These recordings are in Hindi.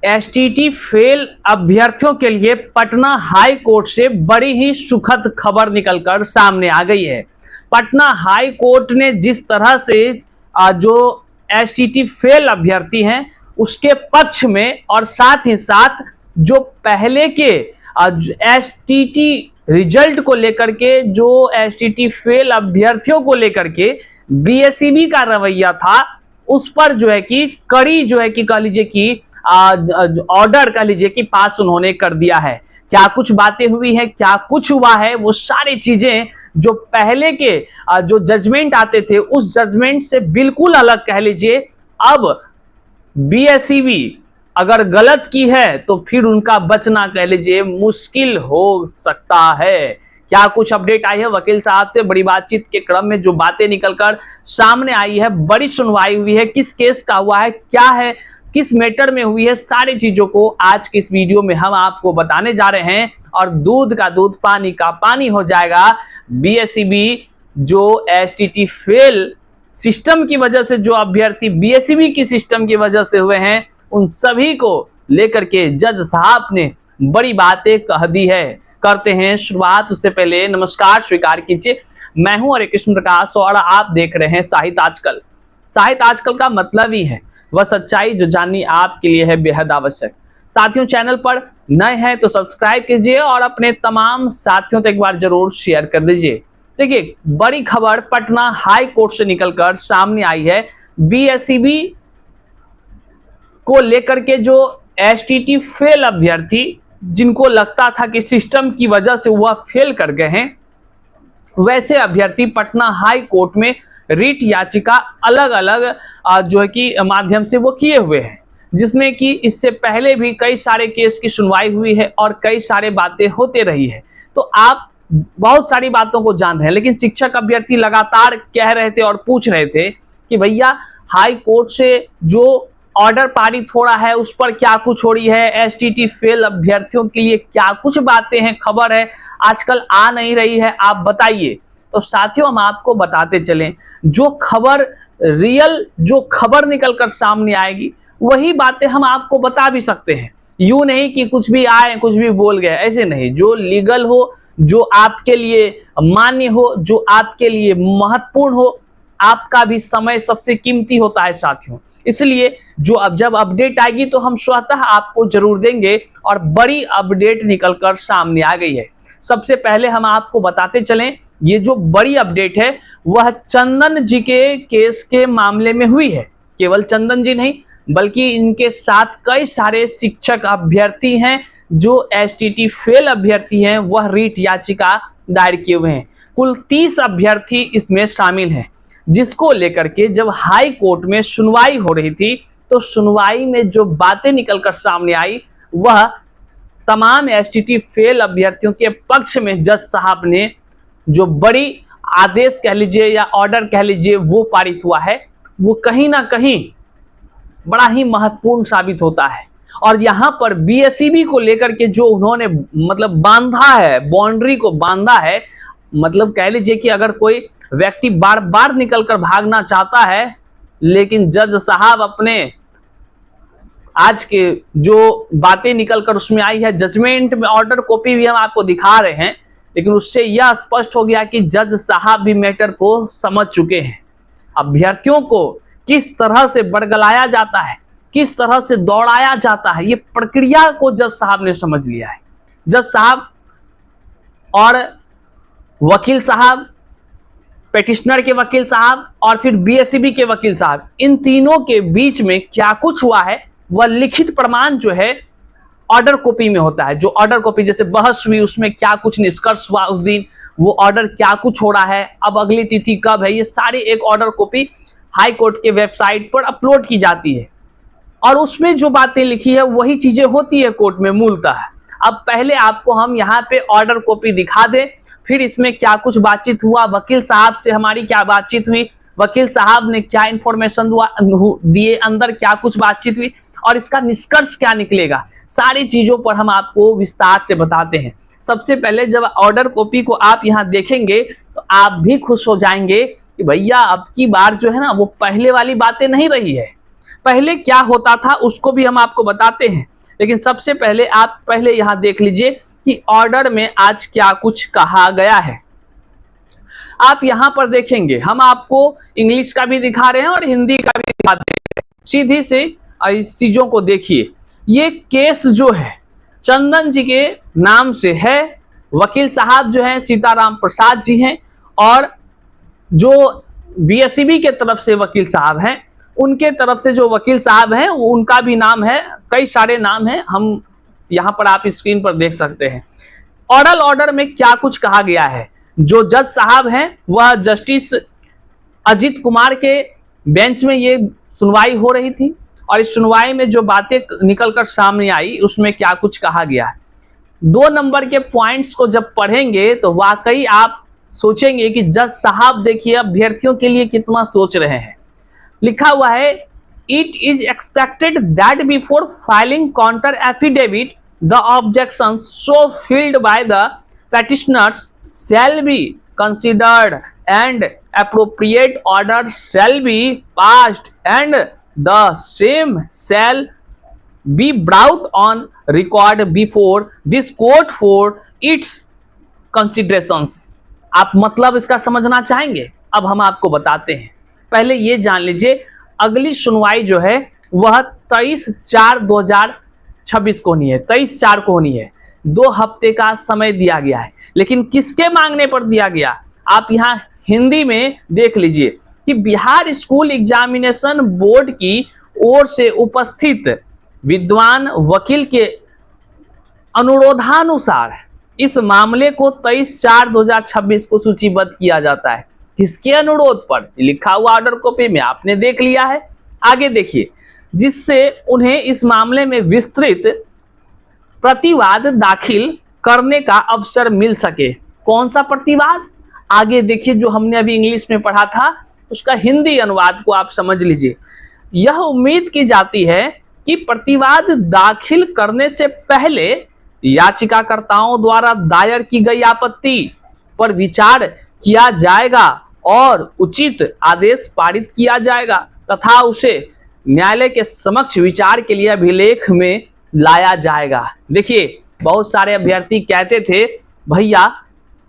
एसटीटी फेल अभ्यर्थियों के लिए पटना हाई कोर्ट से बड़ी ही सुखद खबर निकलकर सामने आ गई है। पटना हाई कोर्ट ने जिस तरह से जो एसटीटी फेल अभ्यर्थी हैं उसके पक्ष में और साथ ही साथ जो पहले के एसटीटी रिजल्ट को लेकर के, जो एसटीटी फेल अभ्यर्थियों को लेकर के बीएसईबी का रवैया था, उस पर जो है कि कड़ी जो है कि कह लीजिए कि ऑर्डर कह लीजिए कि पास उन्होंने कर दिया है। क्या कुछ बातें हुई है, क्या कुछ हुआ है, वो सारी चीजें जो पहले के जो जजमेंट आते थे उस जजमेंट से बिल्कुल अलग कह लीजिए। अब बीएसईबी अगर गलत की है तो फिर उनका बचना कह लीजिए मुश्किल हो सकता है। क्या कुछ अपडेट आई है वकील साहब से बड़ी बातचीत के क्रम में, जो बातें निकलकर सामने आई है, बड़ी सुनवाई हुई है, किस केस का हुआ है, क्या है, किस मैटर में हुई है, सारी चीजों को आज के इस वीडियो में हम आपको बताने जा रहे हैं। और दूध का दूध पानी का पानी हो जाएगा। बीएसईबी जो एसटीटी फेल सिस्टम की वजह से जो अभ्यर्थी बीएसईबी की सिस्टम की वजह से हुए हैं उन सभी को लेकर के जज साहब ने बड़ी बातें कह दी है। करते हैं शुरुआत। उससे पहले नमस्कार स्वीकार कीजिए, मैं हूं हरे कृष्ण प्रकाश और आप देख रहे हैं साहित्य आजकल। साहित्य आजकल का मतलब ही है वह सच्चाई जो जाननी आपके लिए है बेहद आवश्यक। साथियों, चैनल पर नए हैं तो सब्सक्राइब कीजिए और अपने तमाम साथियों तक एक बार जरूर शेयर कर दीजिए। देखिए, बड़ी खबर पटना हाई कोर्ट से निकलकर सामने आई है। बीएसईबी को लेकर के जो एसटीटी फेल अभ्यर्थी जिनको लगता था कि सिस्टम की वजह से वह फेल कर गए हैं, वैसे अभ्यर्थी पटना हाई कोर्ट में रिट याचिका अलग अलग जो है कि माध्यम से वो किए हुए हैं, जिसमें कि इससे पहले भी कई सारे केस की सुनवाई हुई है और कई सारे बातें होते रही है। तो आप बहुत सारी बातों को जान रहे हैं, लेकिन शिक्षक अभ्यर्थी लगातार कह रहे थे और पूछ रहे थे कि भैया हाई कोर्ट से जो ऑर्डर पारित हो रहा है उस पर क्या कुछ हो रही है, एसटीटी फेल अभ्यर्थियों के लिए क्या कुछ बातें हैं, खबर है आजकल आ नहीं रही है, आप बताइए। तो साथियों, हम आपको बताते चलें, जो खबर रियल जो खबर निकलकर सामने आएगी वही बातें हम आपको बता भी सकते हैं। यूं नहीं कि कुछ भी आए कुछ भी बोल गए, ऐसे नहीं। जो लीगल हो, जो आपके लिए मान्य हो, जो आपके लिए महत्वपूर्ण हो, आपका भी समय सबसे कीमती होता है साथियों। इसलिए जो अब जब अपडेट आएगी तो हम स्वतः आपको जरूर देंगे और बड़ी अपडेट निकलकर सामने आ गई है। सबसे पहले हम आपको बताते चलें, ये जो बड़ी अपडेट है वह चंदन जी के केस के मामले में हुई है। केवल चंदन जी नहीं बल्कि इनके साथ कई सारे शिक्षक अभ्यर्थी हैं जो एसटीटी फेल अभ्यर्थी हैं, वह रिट याचिका दायर किए हुए हैं। कुल 30 अभ्यर्थी इसमें शामिल हैं, जिसको लेकर के जब हाई कोर्ट में सुनवाई हो रही थी तो सुनवाई में जो बातें निकलकर सामने आई वह तमाम एसटीटी फेल अभ्यर्थियों के पक्ष में जज साहब ने जो बड़ी आदेश कह लीजिए या ऑर्डर कह लीजिए वो पारित हुआ है, वो कहीं ना कहीं बड़ा ही महत्वपूर्ण साबित होता है। और यहाँ पर बीएसईबी को लेकर के जो उन्होंने मतलब बांधा है, बाउंड्री को बांधा है, मतलब कह लीजिए कि अगर कोई व्यक्ति बार बार निकलकर भागना चाहता है, लेकिन जज साहब अपने आज के जो बातें निकलकर उसमें आई है, जजमेंट में ऑर्डर कॉपी भी हम आपको दिखा रहे हैं, लेकिन उससे यह स्पष्ट हो गया कि जज साहब भी मैटर को समझ चुके हैं। अभ्यर्थियों को किस तरह से बरगलाया जाता है, किस तरह से दौड़ाया जाता है, ये प्रक्रिया को जज साहब ने समझ लिया है। जज साहब और वकील साहब, पेटिशनर के वकील साहब और फिर बीएसईबी के वकील साहब, इन तीनों के बीच में क्या कुछ हुआ है वह लिखित प्रमाण जो है ऑर्डर कॉपी में होता है। जो ऑर्डर कॉपी जैसे बहस हुई उसमें क्या कुछ निष्कर्ष हुआ उस दिन, वो ऑर्डर क्या कुछ हो रहा है, अब अगली तिथि कब है, ये सारी एक ऑर्डर कॉपी हाई कोर्ट के वेबसाइट पर अपलोड की जाती है और उसमें जो बातें लिखी है वही चीजें होती है कोर्ट में मूलतः। अब पहले आपको हम यहाँ पे ऑर्डर कॉपी दिखा दें, फिर इसमें क्या कुछ बातचीत हुआ, वकील साहब से हमारी क्या बातचीत हुई, वकील साहब ने क्या इंफॉर्मेशन दिए, अंदर क्या कुछ बातचीत हुई और इसका निष्कर्ष क्या निकलेगा, सारी चीजों पर हम आपको विस्तार से बताते हैं। सबसे पहले जब ऑर्डर कॉपी को आप यहाँ देखेंगे तो आप भी खुश हो जाएंगे कि भैया अब की बार जो है ना वो पहले वाली बातें नहीं रही है। पहले क्या होता था उसको भी हम आपको बताते हैं, लेकिन सबसे पहले आप पहले यहां देख लीजिए कि ऑर्डर में आज क्या कुछ कहा गया है। आप यहां पर देखेंगे, हम आपको इंग्लिश का भी दिखा रहे हैं और हिंदी का भी दिखाते हैं। सीधी से इस चीजों को देखिए। ये केस जो है चंदन जी के नाम से है, वकील साहब जो हैं सीताराम प्रसाद जी हैं, और जो बीएसईबी के तरफ से वकील साहब हैं उनके तरफ से जो वकील साहब हैं उनका भी नाम है, कई सारे नाम हैं, हम यहां पर आप स्क्रीन पर देख सकते हैं। ऑरल ऑर्डर में क्या कुछ कहा गया है, जो जज साहब हैं वह जस्टिस अजीत कुमार के बेंच में ये सुनवाई हो रही थी, और इस सुनवाई में जो बातें निकलकर सामने आई उसमें क्या कुछ कहा गया है। 2 नंबर के पॉइंट्स को जब पढ़ेंगे तो वाकई आप सोचेंगे कि जज साहब देखिए अभ्यर्थियों के लिए कितना सोच रहे हैं। लिखा हुआ है, it is expected that before filing counter affidavit the objections so field by the petitioners shall be considered and appropriate order shall be passed and the same shall be brought on record before this court for its considerations। आप मतलब इसका समझना चाहेंगे? अब हम आपको बताते हैं। पहले ये जान लीजिए, अगली सुनवाई जो है वह 23/4/2026 को होनी है, 23/4 को होनी है। 2 हफ्ते का समय दिया गया है, लेकिन किसके मांगने पर दिया गया? आप यहां हिंदी में देख लीजिए कि बिहार स्कूल एग्जामिनेशन बोर्ड की ओर से उपस्थित विद्वान वकील के अनुरोधानुसार इस मामले को 23/4/2026 को सूचीबद्ध किया जाता है। किसके अनुरोध पर? लिखा हुआ ऑर्डर कॉपी में आपने देख लिया है। आगे देखिए, जिससे उन्हें इस मामले में विस्तृत प्रतिवाद दाखिल करने का अवसर मिल सके। कौन सा प्रतिवाद? आगे देखिए, जो हमने अभी इंग्लिश में पढ़ा था उसका हिंदी अनुवाद को आप समझ लीजिए। यह उम्मीद की जाती है कि प्रतिवाद दाखिल करने से पहले याचिकाकर्ताओं द्वारा दायर की गई आपत्ति पर विचार किया जाएगा और उचित आदेश पारित किया जाएगा तथा उसे न्यायालय के समक्ष विचार के लिए अभिलेख में लाया जाएगा। देखिए, बहुत सारे अभ्यर्थी कहते थे भैया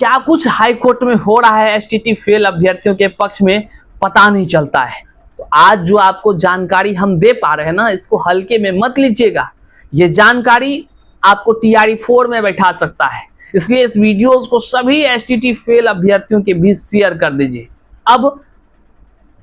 क्या कुछ हाई कोर्ट में हो रहा है एसटीटी फेल अभ्यर्थियों के पक्ष में पता नहीं चलता है। तो आज जो आपको जानकारी हम दे पा रहे हैं ना, इसको हल्के में मत लीजिएगा। ये जानकारी आपको टीआरई 4 में बैठा सकता है, इसलिए इस वीडियोस को सभी एसटीटी फेल अभ्यर्थियों के बीच शेयर कर दीजिए। अब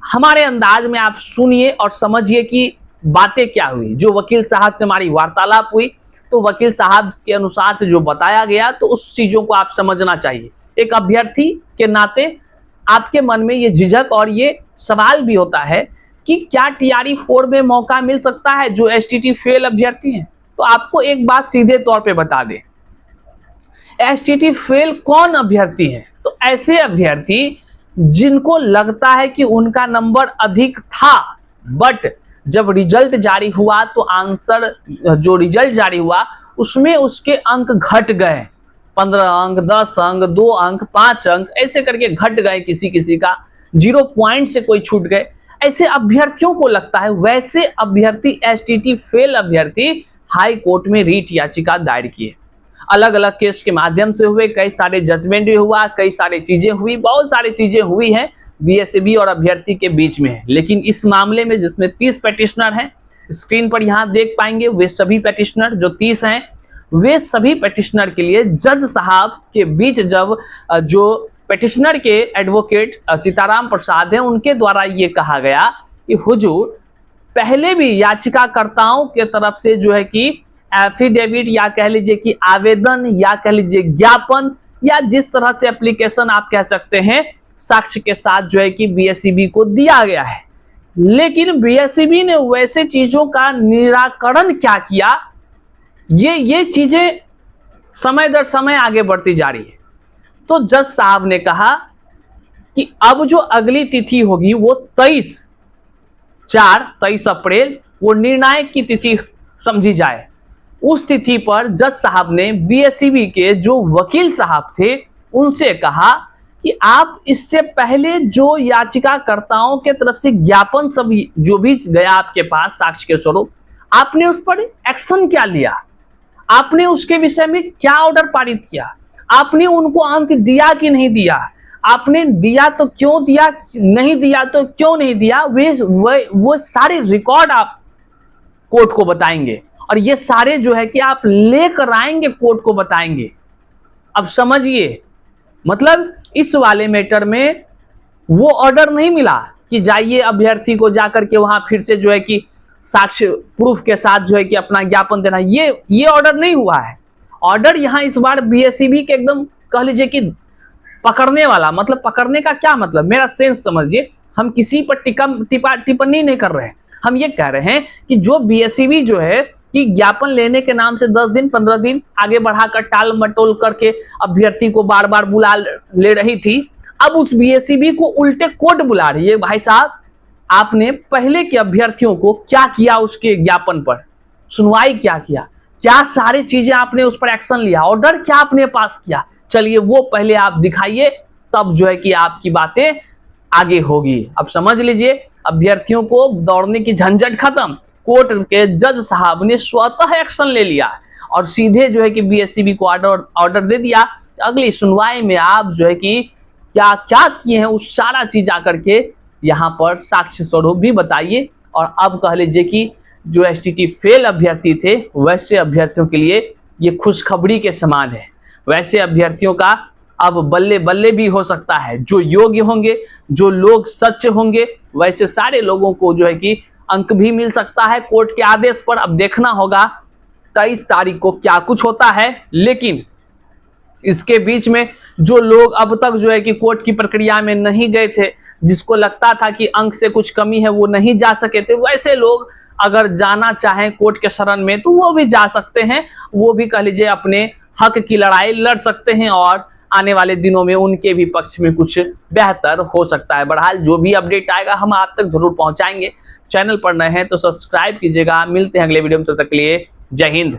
हमारे अंदाज में आप सुनिए और समझिए कि बातें क्या हुई। जो वकील साहब से हमारी वार्तालाप हुई, तो वकील साहब के अनुसार से जो बताया गया, तो उस चीजों को आप समझना चाहिए। एक अभ्यर्थी के नाते आपके मन में ये झिझक और ये सवाल भी होता है कि क्या टीआरई 4 में मौका मिल सकता है जो एसटीटी फेल अभ्यर्थी हैं। तो आपको एक बात सीधे तौर पे बता दें, एसटीटी फेल कौन अभ्यर्थी हैं? तो ऐसे अभ्यर्थी जिनको लगता है कि उनका नंबर अधिक था, बट जब रिजल्ट जारी हुआ तो आंसर जो रिजल्ट जारी हुआ उसमें उसके अंक घट गए, 15 अंक, 10 अंक, 2 अंक, 5 अंक, ऐसे करके घट गए। किसी का 0 पॉइंट से कोई छूट गए। ऐसे अभ्यर्थियों को लगता है, वैसे अभ्यर्थी एसटीटी फेल अभ्यर्थी हाई कोर्ट में रीट याचिका दायर किए। अलग अलग केस के माध्यम से हुए, कई सारे जजमेंट भी हुआ, कई सारी चीजें हुई, बहुत सारी चीजें हुई हैं बीएसईबी और अभ्यर्थी के बीच में। लेकिन इस मामले में जिसमें 30 पेटिशनर हैं, स्क्रीन पर यहां देख पाएंगे, वे सभी पेटिशनर जो 30 हैं, वे सभी पेटिशनर के लिए जज साहब के बीच जब जो पेटिशनर के एडवोकेट सीताराम प्रसाद हैं उनके द्वारा ये कहा गया कि हुजूर पहले भी याचिकाकर्ताओं के तरफ से जो है कि एफिडेविट या कह लीजिए कि आवेदन या कह लीजिए ज्ञापन या जिस तरह से एप्लीकेशन आप कह सकते हैं साक्ष्य के साथ जो है कि बीएसईबी को दिया गया है। लेकिन बीएसईबी ने वैसे चीजों का निराकरण क्या किया, ये चीजें समय दर समय आगे बढ़ती जा रही है। तो जज साहब ने कहा कि अब जो अगली तिथि होगी वो 23 अप्रैल वो निर्णायक की तिथि समझी जाए। उस तिथि पर जज साहब ने बीएसईबी के जो वकील साहब थे उनसे कहा कि आप इससे पहले जो याचिकाकर्ताओं के तरफ से ज्ञापन सब जो भी गया आपके पास साक्ष्य के स्वरूप, आपने उस पर एक्शन क्या लिया, आपने उसके विषय में क्या ऑर्डर पारित किया, आपने उनको अंक दिया कि नहीं दिया, आपने दिया तो क्यों दिया, नहीं दिया तो क्यों नहीं दिया, वो सारे रिकॉर्ड आप कोर्ट को बताएंगे और ये सारे जो है कि आप लेकर आएंगे कोर्ट को बताएंगे। अब समझिए, मतलब इस वाले मैटर में वो ऑर्डर नहीं मिला कि जाइए अभ्यर्थी को जाकर के वहां फिर से जो है कि साक्ष्य प्रूफ के साथ जो है कि अपना ज्ञापन देना, ये ऑर्डर नहीं हुआ है। ऑर्डर यहां इस बार बीएसईबी के एकदम कह लीजिए कि पकड़ने वाला, मतलब पकड़ने का क्या मतलब, मेरा सेंस समझिए, हम किसी पर टिप्पणी नहीं कर रहे हैं, हम ये कह रहे हैं कि जो बीएसईबी जो है कि ज्ञापन लेने के नाम से 10 दिन 15 दिन आगे बढ़ाकर टाल मटोल करके अभ्यर्थी को बार बार बुला ले रही थी, अब उस बीएसईबी को उल्टे कोर्ट बुला रही है। भाई साहब, आपने पहले के अभ्यर्थियों को क्या किया, उसके ज्ञापन पर सुनवाई क्या किया, क्या सारी चीजें आपने उस पर एक्शन लिया, ऑर्डर क्या आपने पास किया, चलिए वो पहले आप दिखाइए, तब जो है कि आपकी बातें आगे होगी। अब समझ लीजिए, अभ्यर्थियों को दौड़ने की झंझट खत्म, कोर्ट के जज साहब ने स्वतः एक्शन ले लिया और सीधे जो है कि बीएसईबी को ऑर्डर दे दिया, अगली सुनवाई में आप जो है कि क्या क्या किए हैं उस सारा चीज आकर के यहाँ पर साक्ष्य स्वरूप भी बताइए। और अब कह लीजिए कि जो एसटीटी फेल अभ्यर्थी थे, वैसे अभ्यर्थियों के लिए ये खुशखबरी के समान है। वैसे अभ्यर्थियों का अब बल्ले बल्ले भी हो सकता है, जो योग्य होंगे, जो लोग सच्चे होंगे, वैसे सारे लोगों को जो है कि अंक भी मिल सकता है कोर्ट के आदेश पर। अब देखना होगा 23 तारीख को क्या कुछ होता है। लेकिन इसके बीच में जो लोग अब तक जो है कि कोर्ट की प्रक्रिया में नहीं गए थे, जिसको लगता था कि अंक से कुछ कमी है, वो नहीं जा सके थे, वैसे लोग अगर जाना चाहें कोर्ट के शरण में तो वो भी जा सकते हैं, वो भी कह लीजिए अपने हक की लड़ाई लड़ सकते हैं और आने वाले दिनों में उनके भी पक्ष में कुछ बेहतर हो सकता है। बहरहाल जो भी अपडेट आएगा हम आप तक जरूर पहुंचाएंगे। चैनल पर नए हैं तो सब्सक्राइब कीजिएगा। मिलते हैं अगले वीडियो में, तब तक के लिए जय हिंद।